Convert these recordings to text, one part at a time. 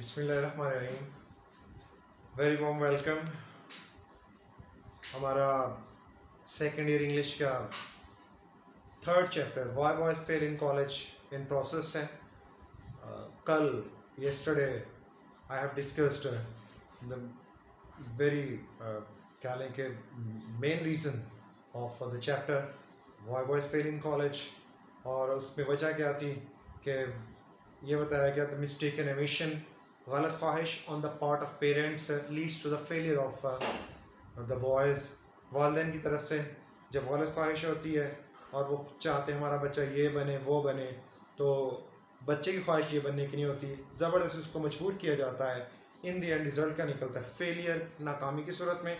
बिस्मिल्लाहिर्रहमानिर्रहीम। Very warm welcome. हमारा second year English का third chapter why boys fail in college in process है। कल yesterday I have discussed the very क्या लें कि main reason of the chapter why boys fail in college, और उसमें वजह क्या थी कि ये बताया गया द मिस्टेकन एमिशन, गलत ख्वाहिश on the part of parents leads to the failure of the boys. वालिदैन की तरफ से जब गलत ख्वाहिश होती है और वो चाहते हैं हमारा बच्चा ये बने वो बने, तो बच्चे की ख्वाहिश ये बनने की नहीं होती, ज़बरदस्ती उसको मजबूर किया जाता है। इन द एंड रिज़ल्ट क्या निकलता है? फेलियर, नाकामी की सूरत में।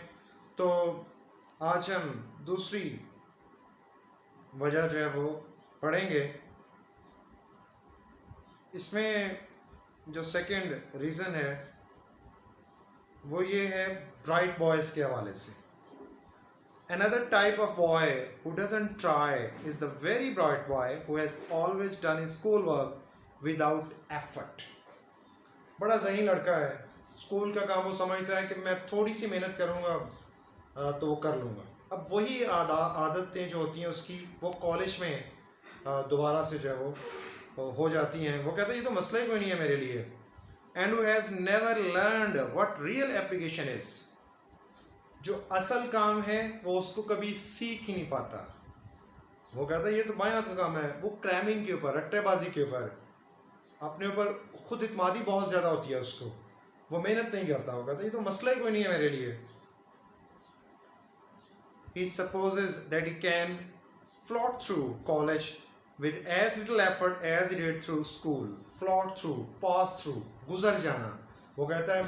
तो आज हम दूसरी वजह जो है वो पढ़ेंगे। इसमें जो सेकंड रीज़न है वो ये है ब्राइट बॉयज़ के हवाले से। Another type of boy who doesn't try is the very bright boy who has always done his schoolwork without effort. बड़ा ज़हीन लड़का है, स्कूल का काम वो समझता है कि मैं थोड़ी सी मेहनत करूँगा तो वो कर लूँगा। अब वही आदतें जो होती हैं उसकी वो कॉलेज में दोबारा से जो है वो हो जाती हैं। वो कहता है ये तो मसला ही कोई नहीं है मेरे लिए। And who has never learned what real application is. जो असल काम है वो उसको कभी सीख ही नहीं पाता। वो कहता है ये तो बाएं हाथ का काम है। वो क्रैमिंग के ऊपर, रट्टेबाजी के ऊपर, अपने ऊपर खुद इत्मादी बहुत ज़्यादा होती है उसको, वो मेहनत नहीं करता। वो कहता है ये तो मसला ही कोई नहीं है मेरे लिए। He supposes that he can float through college with as little effort as he did through school. Float through, pass through, गुजर जाना। वो कहता है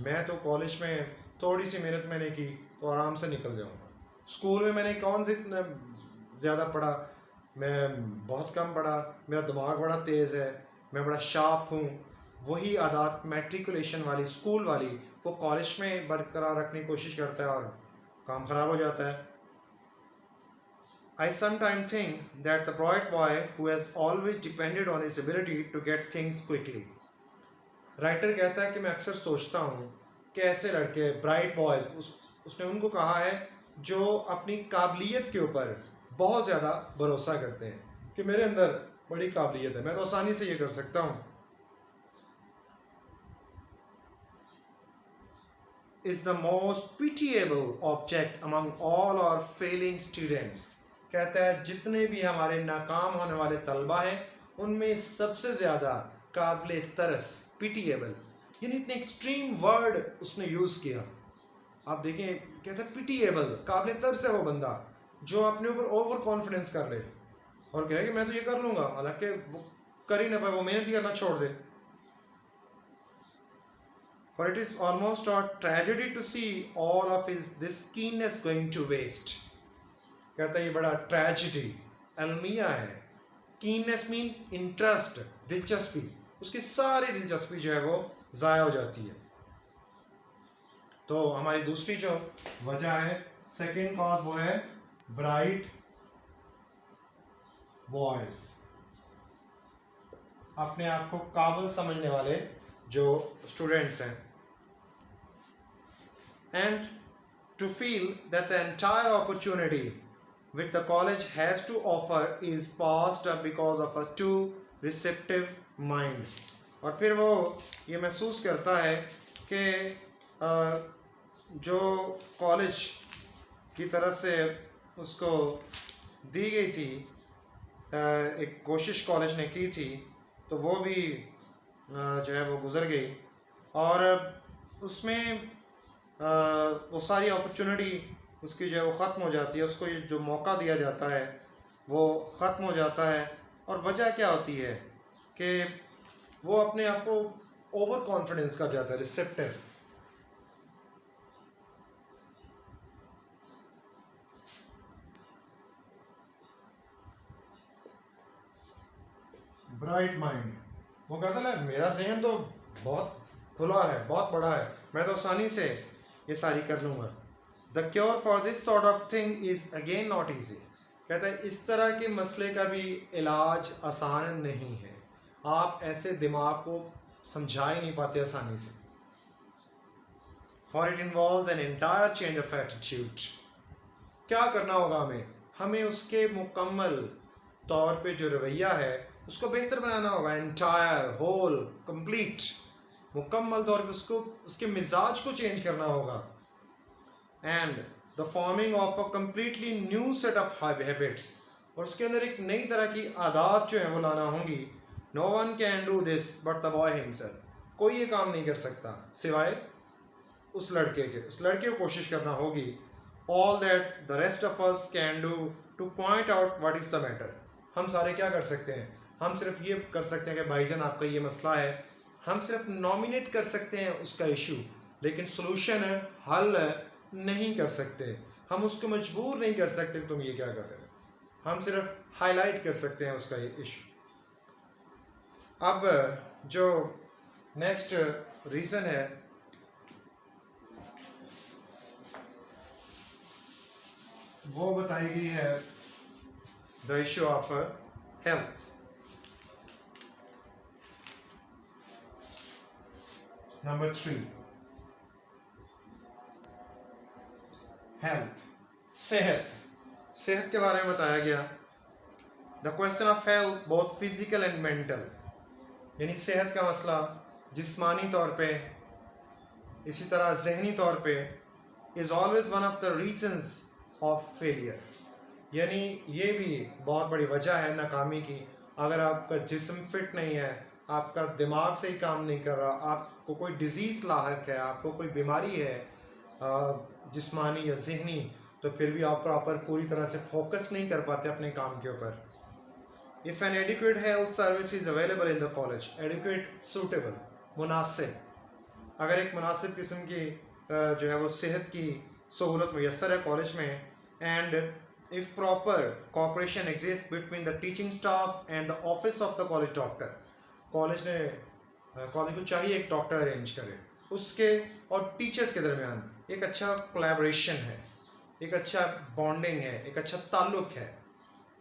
मैं तो कॉलेज में थोड़ी सी मेहनत मैंने की तो आराम से निकल जाऊँगा। स्कूल में मैंने कौन से इतना ज़्यादा पढ़ा, मैं बहुत कम पढ़ा, मेरा दिमाग बड़ा तेज़ है, मैं बड़ा शार्प हूँ। वही आदत मैट्रिकुलेशन वाली, स्कूल वाली, वो कॉलेज में बरकरार रखने की कोशिश करता है और काम ख़राब हो जाता है। I sometimes think that the bright boy who has always depended on his ability to get things quickly. Writer कहता है कि मैं अक्सर सोचता हूँ कि ऐसे लड़के ब्राइट बॉयज़, उसने उनको कहा है जो अपनी काबिलियत के ऊपर बहुत ज़्यादा भरोसा करते हैं कि मेरे अंदर बड़ी काबिलियत है, मैं तो आसानी से ये कर सकता हूँ। is the most pitiable object among all our failing students. कहता है जितने भी हमारे नाकाम होने वाले तलबा हैं उनमें सबसे ज़्यादा काबिल तरस, पिटिएबल, यानी इतने एक्सट्रीम वर्ड उसने यूज़ किया। आप देखें, कहता है पिटिएबल, काबिल तरस है वो बंदा जो अपने ऊपर ओवर कॉन्फिडेंस कर ले और कहे कि मैं तो ये कर लूँगा, हालांकि वो कर ही ना पाए, वो मेहनत ही करना छोड़ दे। For it is almost a tragedy to see all of this keenness going to waste. कहता है ये बड़ा ट्रेजिडी, अलमिया है। कीननेस मीन इंटरेस्ट, दिलचस्पी, उसकी सारी दिलचस्पी जो है वो ज़ाया हो जाती है। तो हमारी दूसरी जो वजह है, सेकेंड कॉज, वो है ब्राइट बॉयज, अपने आप को काबिल समझने वाले जो स्टूडेंट्स हैं। And to feel that the entire opportunity which the college has to offer is passed up because of a too receptive mind. और फिर वो ये महसूस करता है कि जो कॉलेज की तरफ से उसको दी गई थी, एक कोशिश कॉलेज ने की थी, तो वो भी जो है वो गुज़र गई और उसमें वो सारी अपॉर्चुनिटी उसकी जो है वो ख़त्म हो जाती है। उसको जो मौका दिया जाता है वो ख़त्म हो जाता है। और वजह क्या होती है कि वो अपने आप को ओवर कॉन्फिडेंस कर जाता है, रिसेप्टिव। ब्राइट माइंड, वो कहता है मेरा जहन तो बहुत खुला है, बहुत बड़ा है, मैं तो आसानी से ये सारी कर लूँगा। The cure for this sort of thing is again not easy. कहता है इस तरह के मसले का भी इलाज आसान नहीं है। आप ऐसे दिमाग को समझा ही नहीं पाते आसानी से। For it involves an entire change of attitude. क्या करना होगा हमें उसके मुकम्मल तौर पे जो रवैया है उसको बेहतर बनाना होगा। एंटायर, होल, कंप्लीट, मुकम्मल तौर पे उसको उसके मिजाज को चेंज करना होगा। And the forming of a completely new set of habits, और उसके अंदर एक नई तरह की आदत जो है वो लाना होंगी। No one can do this but the boy himself. कोई ये काम नहीं कर सकता सिवाय उस लड़के के। उस लड़के को कोशिश करना होगी। All that the rest of us can do two point out what is the matter. हम सारे क्या कर सकते हैं? हम सिर्फ ये कर सकते हैं कि भाईजान आपका ये मसला है। हम सिर्फ नॉमिनेट कर सकते हैं उसका इशू, लेकिन सोल्यूशन है, हल नहीं कर सकते। हम उसको मजबूर नहीं कर सकते तुम ये क्या कर रहे हो। हम सिर्फ हाईलाइट कर सकते हैं उसका इशू। अब जो नेक्स्ट रीज़न है वो बताई गई है the issue of health. Number 3, health, सेहत। सेहत के बारे में बताया गया। The question of health both physical and mental, यानी सेहत का मसला जिस्मानी तौर पे इसी तरह जहनी तौर पे is always one of the reasons of failure, यानी ये भी बहुत बड़ी वजह है नाकामी की। अगर आपका जिस्म फिट नहीं है, आपका दिमाग सही काम नहीं कर रहा, आपको कोई डिजीज़ लाहक है, आपको कोई बीमारी है जिस्मानी या जहनी, तो फिर भी आप प्रॉपर पूरी तरह से फोकस नहीं कर पाते अपने काम के ऊपर। If N adequate health service is available in the college, adequate suitable, मुनासिब, अगर एक मुनासिब किस्म की जो है वो सेहत की सहूलत मैसर है कॉलेज में, and if proper cooperation exist between the teaching staff and the office of the college doctor, college को चाहिए एक डॉक्टर अरेंज करे, उसके और टीचर्स के दरमियान एक अच्छा कोलैबोरेशन है, एक अच्छा बॉन्डिंग है, एक अच्छा ताल्लुक है,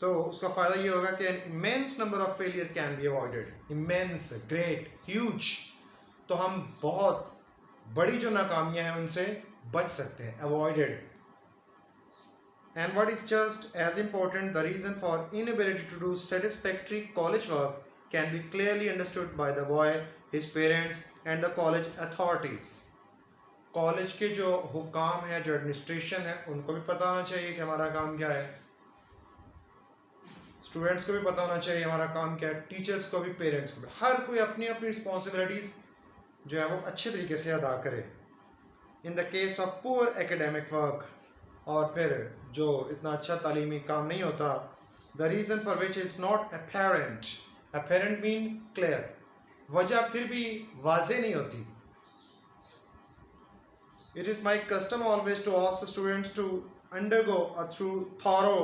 तो उसका फ़ायदा ये होगा कि immense number of failure can be avoided. Immense, great, huge, तो हम बहुत बड़ी जो नाकामियाँ हैं उनसे बच सकते हैं, avoided. And what is just as important, the reason for inability to do satisfactory college work can be clearly understood by the boy, his parents and the college authorities. College के जो हुकाम है, जो एडमिनिस्ट्रेशन है, उनको भी पता होना चाहिए कि हमारा काम क्या है। स्टूडेंट्स को भी पता होना चाहिए हमारा काम क्या है, टीचर्स को भी, पेरेंट्स को भी। हर कोई अपनी अपनी रिस्पॉन्सिबिलिटीज़ जो है वो अच्छे तरीके से अदा करे। In the case of poor academic work, और फिर जो इतना अच्छा तालीमी काम नहीं होता, the reason for which is not apparent, apparent mean clear, वजह फिर भी वाजे नहीं होती। It is my custom always to ask students to undergo a through thorough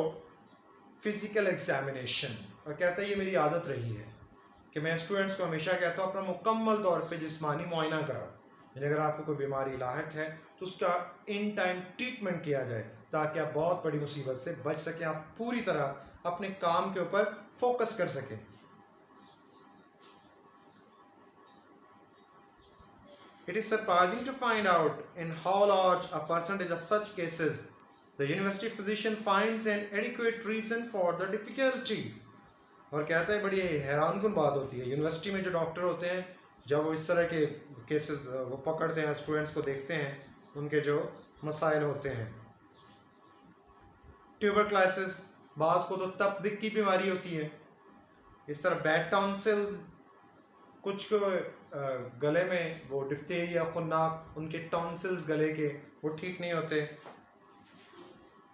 physical examination, और कहता है ये मेरी आदत रही है कि मैं स्टूडेंट्स को हमेशा कहता हूँ अपना मुकम्मल तौर पे जिस्मानी मुआयना कराओ, यानी अगर आपको कोई बीमारी लाहक है तो उसका इन टाइम ट्रीटमेंट किया जाए ताकि आप बहुत बड़ी मुसीबत से बच सकें, आप पूरी तरह अपने काम के ऊपर फोकस कर सकें। It is surprising to find out in how large a percentage of such cases the university physician finds an adequate reason for the difficulty. और कहता है बड़ी हैरानकुन बात होती है, यूनिवर्सिटी में जो डॉक्टर होते हैं जब वो इस तरह के केसेस वो पकड़ते हैं, स्टूडेंट्स को देखते हैं, उनके जो मसाइल होते हैं, ट्यूबरक्लोसिस, बाज़ को तो तपदिक की बीमारी होती है, इस तरह बैड टॉन्सिल्स, कुछ को गले में वो डिफ्थीरिया, खुन्नाक, उनके टॉन्सिल्स गले के वो ठीक नहीं होते,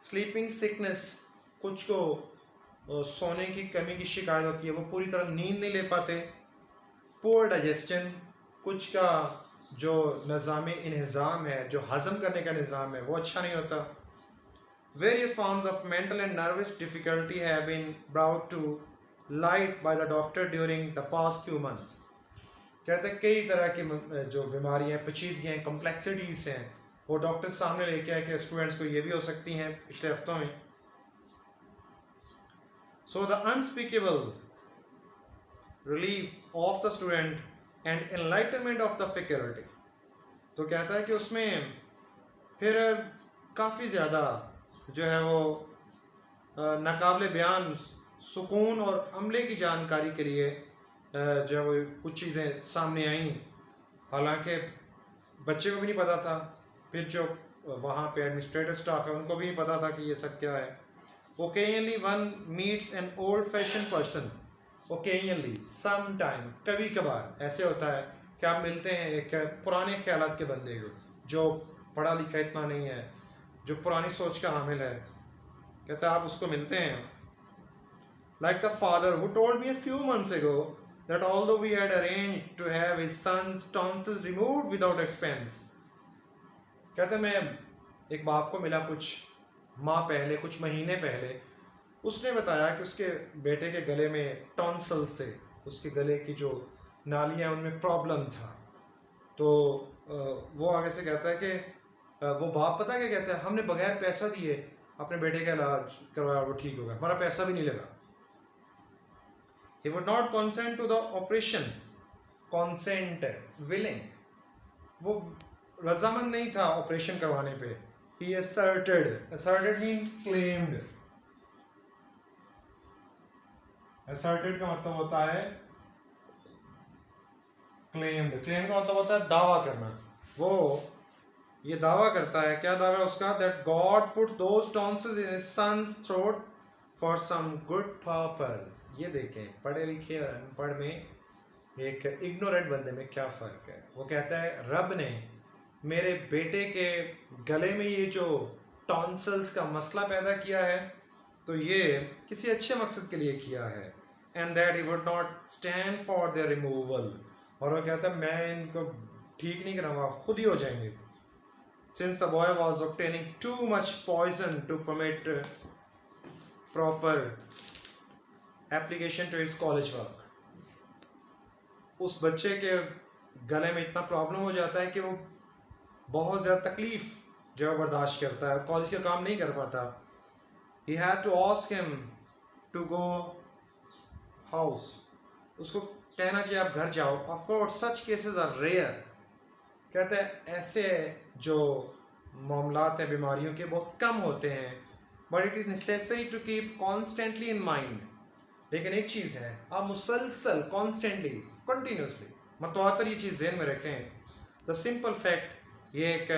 स्लीपिंग सिकनेस, कुछ को सोने की कमी की शिकायत होती है, वो पूरी तरह नींद नहीं ले पाते, पुअर डाइजेशन, कुछ का जो निज़ाम इन्हिज़ाम है, जो हज़म करने का निज़ाम है वो अच्छा नहीं होता। Various forms of mental and nervous difficulty have been brought to light by the doctor during the past few months. कहते हैं कई तरह की जो बीमारियां, पेचीदगियाँ, कम्प्लेक्सिटीज़ हैं वो डॉक्टर सामने लेके आए कि स्टूडेंट्स को ये भी हो सकती हैं पिछले हफ्तों में। So the unspeakable relief of the student and enlightenment of the faculty. तो कहता है कि उसमें फिर काफ़ी ज़्यादा जो है वो नाकाबिले बयान सुकून और अमले की जानकारी के लिए जो है वो कुछ चीज़ें सामने आईं, हालांकि बच्चे को भी नहीं पता था, फिर जो वहाँ पे एडमिनिस्ट्रेटिव स्टाफ है उनको भी नहीं पता था कि ये सब क्या है। Occasionally one meets an old fashion person, occasionally some time, कभी कभार ऐसे होता है कि आप मिलते हैं एक पुराने ख्यालात के बंदे को जो पढ़ा लिखा इतना नहीं है, जो पुरानी सोच का हामिल है। कहता है आप उसको मिलते हैं। Like the father who told me a few months ago that although we had arranged to have his son's tonsils removed without expense। कहते मैं एक बाप को मिला कुछ माह पहले, कुछ महीने पहले, उसने बताया कि उसके बेटे के गले में टॉन्सिल्स थे, उसके गले की जो नालियाँ उनमें प्रॉब्लम था। तो वो आगे से कहता है कि वो बाप पता क्या कहता है, हमने बगैर पैसा दिए अपने बेटे का इलाज करवाया, वो ठीक हो गया, हमारा पैसा भी नहीं लगा। He would not consent to the operation, consent, willing, वो रजामंद नहीं था ऑपरेशन करवाने पे। He asserted, asserted mean claimed, asserted का मतलब होता है claimed, claim का मतलब होता है दावा करना। वो ये दावा करता है, क्या दावा है उसका, that God put those tonsils in his son's throat for some good purpose। ये देखें पढ़े लिखे और अनपढ़ में, एक इग्नोरेंट बंदे में क्या फ़र्क है। वो कहता है रब ने मेरे बेटे के गले में ये जो टॉन्सिल्स का मसला पैदा किया है, तो ये किसी अच्छे मकसद के लिए किया है। And that he would not stand for their removal, और वो कहता है मैं इनको ठीक नहीं कराऊंगा, खुद ही हो जाएंगे। Since the boy was obtaining too much poison to permit proper application to his college work. उस बच्चे के गले में इतना प्रॉब्लम हो जाता है कि वो बहुत ज़्यादा तकलीफ जो है बर्दाश्त करता है, कॉलेज का काम नहीं कर पाता। He had to ask him to go house, उसको कहना चाहिए आप घर जाओ। Of course such cases are rare, कहते हैं ऐसे जो मामलात हैं बीमारियों के बहुत कम होते हैं, but it is necessary to keep constantly in mind. लेकिन एक चीज़ है, आप मुसलसल कॉन्स्टेंटली कंटिन्यूसली मतवातर ये चीज़ ज़हन में रखें, द सिंपल फैक्ट, ये एक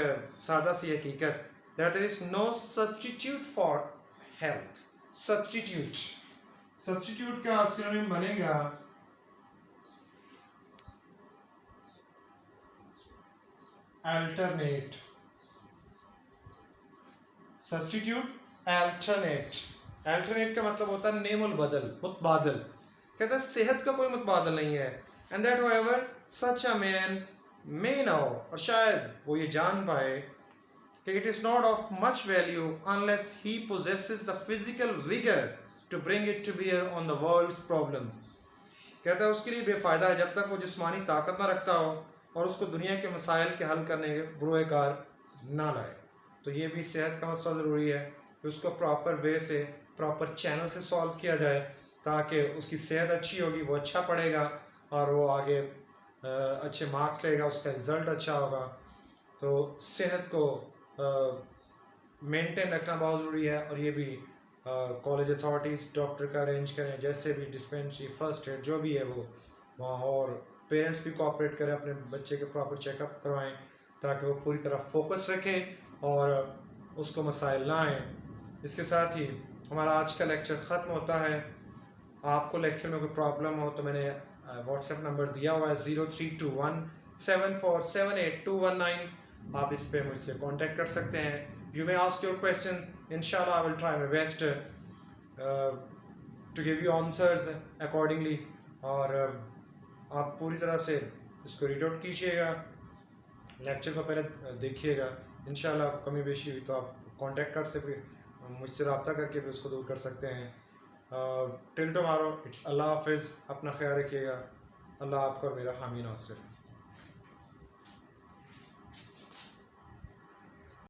सादा सी हकीकत, that there is no substitute for health. Substitute का सिनोनिम बनेगा अल्टरनेट। सब्स्टिट्यूट अल्टरनेट का मतलब होता है नेमुल बदल, मुतबादल। कहता है सेहत का कोई मुतबादल नहीं है। And that however such a man may know, और शायद वो ये जान पाए कि it is not of much value unless he possesses the physical vigour to bring it to bear on the world's problems. कहता है उसके लिए बेफ़ायदा है जब तक वो जिस्मानी ताकत ना रखता हो और उसको दुनिया के मसाइल के हल करने के बुरे कार ना लाए। तो ये भी सेहत का मसला ज़रूरी है कि उसको प्रॉपर वे से, प्रॉपर चैनल से सॉल्व किया जाए, ताकि उसकी सेहत अच्छी होगी, वो अच्छा पढ़ेगा और वो आगे अच्छे मार्क्स लेगा, उसका रिज़ल्ट अच्छा होगा। तो सेहत को मेंटेन रखना बहुत ज़रूरी है, और ये भी कॉलेज अथॉरिटीज़ डॉक्टर का अरेंज करें, जैसे भी डिस्पेंसरी, फर्स्ट एड जो भी है वो वहाँ, और पेरेंट्स भी कोऑपरेट करें, अपने बच्चे के प्रॉपर चेकअप करवाएं ताकि वो पूरी तरह फोकस रखें और उसको मसाइल ना आएँ। इसके साथ ही हमारा आज का लेक्चर ख़त्म होता है। आपको लेक्चर में कोई प्रॉब्लम हो तो मैंने व्हाट्सएप नंबर दिया हुआ है 0321747819, आप इस पर मुझसे कांटेक्ट कर सकते हैं। You may ask your question, इंशाल्लाह I will try my best to give you answers accordingly. और आप पूरी तरह से इसको रीड आउट कीजिएगा, लेक्चर को पहले देखिएगा। इंशाल्लाह कमी बेशी हुई तो आप कांटेक्ट कर सकते, मुझसे रब्ता करके भी उसको दूर कर सकते हैं। टिल टुमारो, इट्स अल्लाह हाफिज़, अपना ख्याल रखिएगा। अल्लाह आपका और मेरा हामी नासिर।